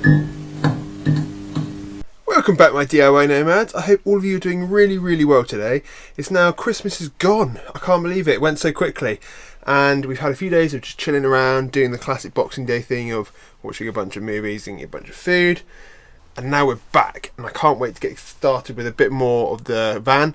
Welcome back, my DIY nomads. I hope all of you are doing really well today. It's now Christmas is gone. I can't believe it went so quickly. And we've had a few days of just chilling around, doing the classic Boxing Day thing of watching a bunch of movies, eating a bunch of food. And now we're back, and I can't wait to get started with a bit more of the van.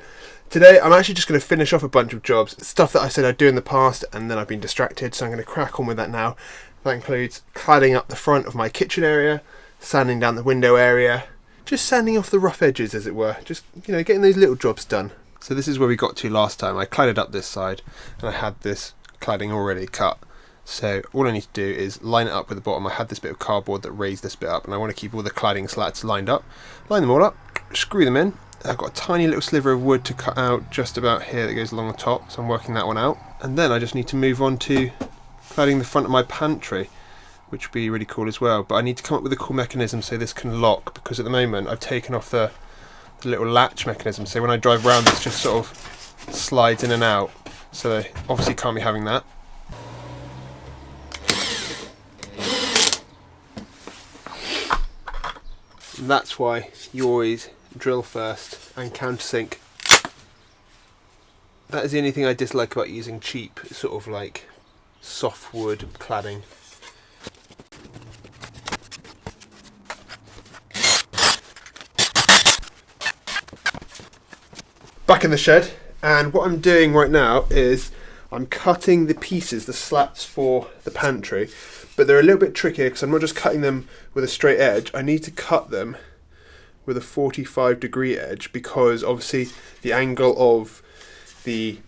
Today I'm actually just going to finish off a bunch of jobs, stuff that I said I'd do in the past and then I've been distracted, so I'm going to crack on with that now. That includes cladding up the front of my kitchen area, sanding down the window area, just sanding off the rough edges, as it were, just, you know, getting those little jobs done. So this is where we got to last time. I cladded up this side and I had this cladding already cut. So all I need to do is line it up with the bottom. I had this bit of cardboard that raised this bit up, and I want to keep all the cladding slats lined up. Line them all up, screw them in. I've got a tiny little sliver of wood to cut out just about here that goes along the top, so I'm working that one out. And then I just need to move on to cladding the front of my pantry, which would be really cool as well. But I need to come up with a cool mechanism so this can lock, because at the moment I've taken off the little latch mechanism, so when I drive around this just sort of slides in and out, so they obviously can't be having that. And that's why you always drill first and countersink. That is the only thing I dislike about using cheap, sort of like softwood cladding. Back in the shed, and what I'm doing right now is I'm cutting the pieces, the slats for the pantry, but they're a little bit trickier because I'm not just cutting them with a straight edge. I need to cut them with a 45-degree edge, because obviously the angle of the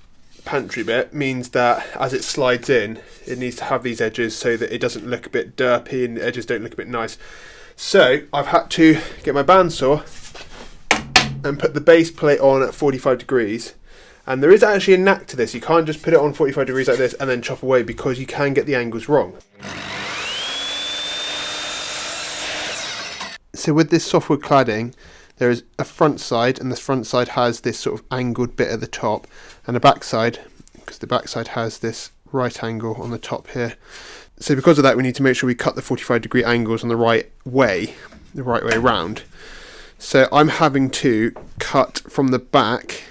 pantry bit means that as it slides in, it needs to have these edges so that it doesn't look a bit derpy and the edges don't look a bit nice. So I've had to get my bandsaw and put the base plate on at 45 degrees. And there is actually a knack to this. You can't just put it on 45 degrees like this and then chop away, because you can get the angles wrong. So with this softwood cladding, there is a front side, and the front side has this sort of angled bit at the top, and a back side, because the back side has this right angle on the top here. So because of that, we need to make sure we cut the 45-degree angles on the right way round. So I'm having to cut from the back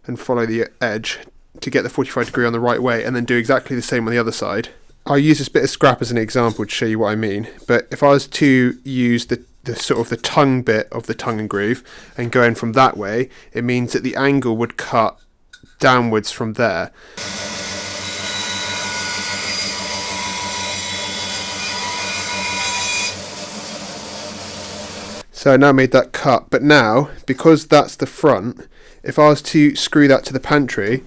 and follow the edge to get the 45-degree on the right way, and then do exactly the same on the other side. I'll use this bit of scrap as an example to show you what I mean, but if I was to use the sort of the tongue bit of the tongue and groove and go in from that way, it means that the angle would cut downwards from there. So I now made that cut, but now, because that's the front, if I was to screw that to the pantry,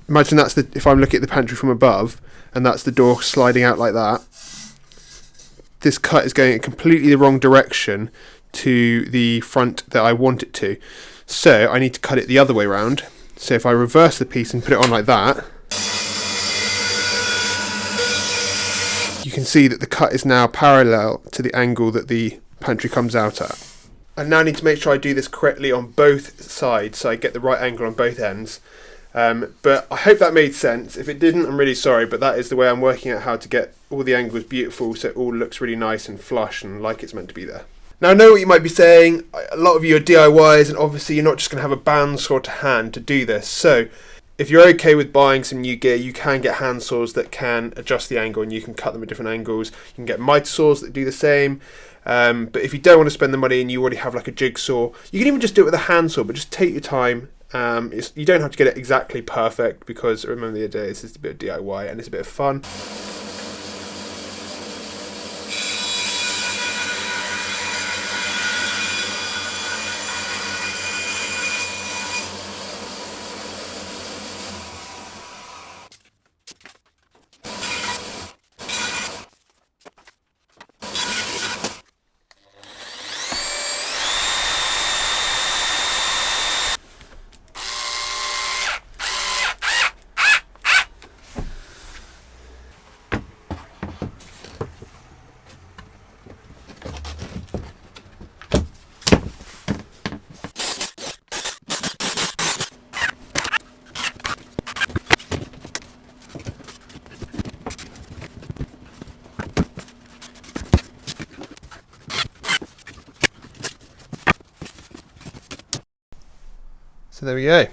imagine that's if I'm looking at the pantry from above, and that's the door sliding out like that, this cut is going in completely the wrong direction to the front that I want it to. So I need to cut it the other way around. So if I reverse the piece and put it on like that, you can see that the cut is now parallel to the angle that the pantry comes out at. I now need to make sure I do this correctly on both sides, so I get the right angle on both ends. But I hope that made sense. If it didn't, I'm really sorry, but that is the way I'm working out how to get all the angles beautiful, so it all looks really nice and flush and like it's meant to be there. Now I know what you might be saying. A lot of you are DIYs, and obviously you're not just going to have a bandsaw to hand to do this. So if you're okay with buying some new gear, you can get hand saws that can adjust the angle, and you can cut them at different angles. You can get miter saws that do the same. But if you don't want to spend the money and you already have like a jigsaw, you can even just do it with a handsaw, but just take your time. You don't have to get it exactly perfect, because remember the other day, this is a bit of DIY and it's a bit of fun. So there we go.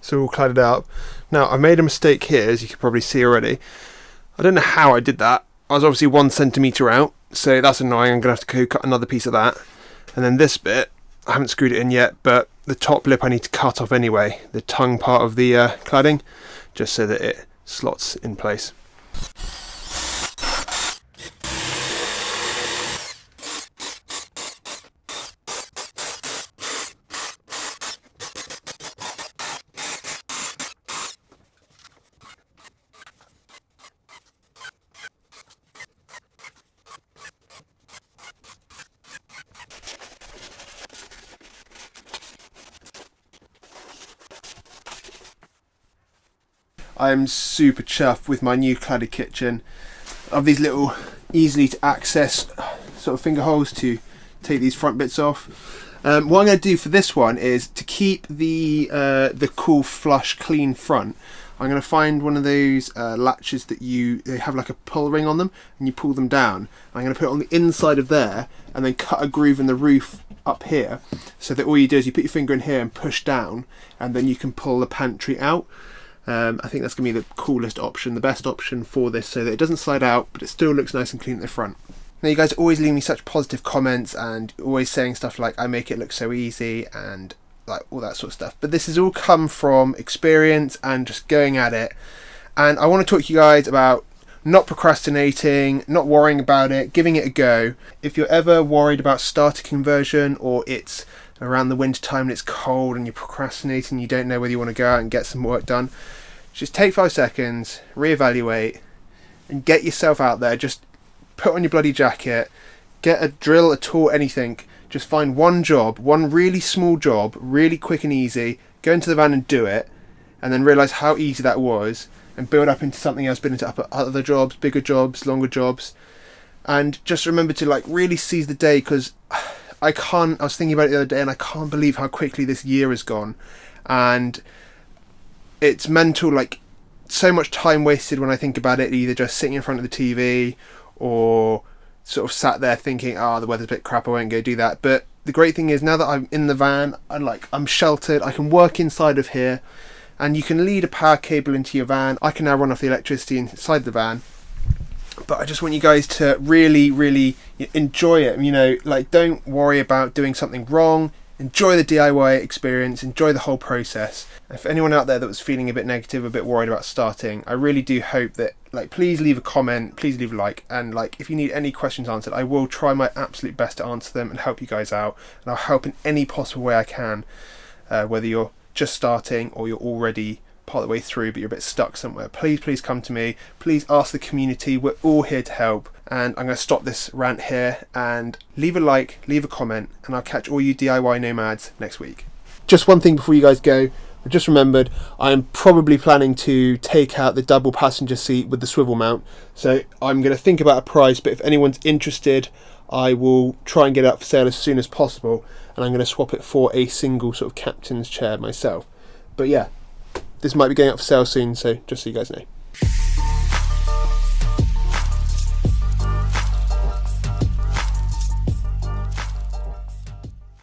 So all cladded up. Now I made a mistake here, as you can probably see already. I don't know how I did that. I was obviously 1 centimetre out, so that's annoying. I'm going to have to go cut another piece of that. And then this bit, I haven't screwed it in yet, but the top lip I need to cut off anyway, the tongue part of the cladding, just so that it slots in place. I'm super chuffed with my new cladded kitchen. I have these little easily to access sort of finger holes to take these front bits off. What I'm going to do for this one is to keep the cool flush clean front. I'm going to find one of those latches that they have like a pull ring on them, and you pull them down. I'm going to put it on the inside of there and then cut a groove in the roof up here, so that all you do is you put your finger in here and push down, and then you can pull the pantry out. I think that's going to be the coolest option, the best option for this, so that it doesn't slide out but it still looks nice and clean at the front. Now you guys always leave me such positive comments and always saying stuff like I make it look so easy and like all that sort of stuff, but this has all come from experience and just going at it. And I want to talk to you guys about not procrastinating, not worrying about it, giving it a go. If you're ever worried about starter conversion, or it's around the winter time and it's cold and you're procrastinating, you don't know whether you want to go out and get some work done, just take 5 seconds, reevaluate and get yourself out there. Just put on your bloody jacket, get a drill, a tool, anything. Just find one job, one really small job, really quick and easy, go into the van and do it, and then realise how easy that was, and build up into something else, build into other jobs, bigger jobs, longer jobs. And just remember to like really seize the day, because I was thinking about it the other day and I can't believe how quickly this year has gone, and it's mental, like so much time wasted when I think about it, either just sitting in front of the TV or sort of sat there thinking, the weather's a bit crap, I won't go do that. But the great thing is, now that I'm in the van, I'm sheltered, I can work inside of here, and you can lead a power cable into your van. I can now run off the electricity inside the van. But I just want you guys to really, really enjoy it. You know, like, don't worry about doing something wrong. Enjoy the DIY experience. Enjoy the whole process. And for anyone out there that was feeling a bit negative, a bit worried about starting, I really do hope that, like, please leave a comment, please leave a like, and like, if you need any questions answered, I will try my absolute best to answer them and help you guys out. And I'll help in any possible way I can, whether you're just starting or you're already part of the way through but you're a bit stuck somewhere. Please come to me, please ask the community, we're all here to help. And I'm going to stop this rant here, and leave a like, leave a comment, and I'll catch all you DIY nomads next week. Just one thing before you guys go, I just remembered I'm probably planning to take out the double passenger seat with the swivel mount, so I'm going to think about a price, but if anyone's interested I will try and get it up for sale as soon as possible, and I'm going to swap it for a single sort of captain's chair myself. But yeah, this might be going up for sale soon, so just so you guys know.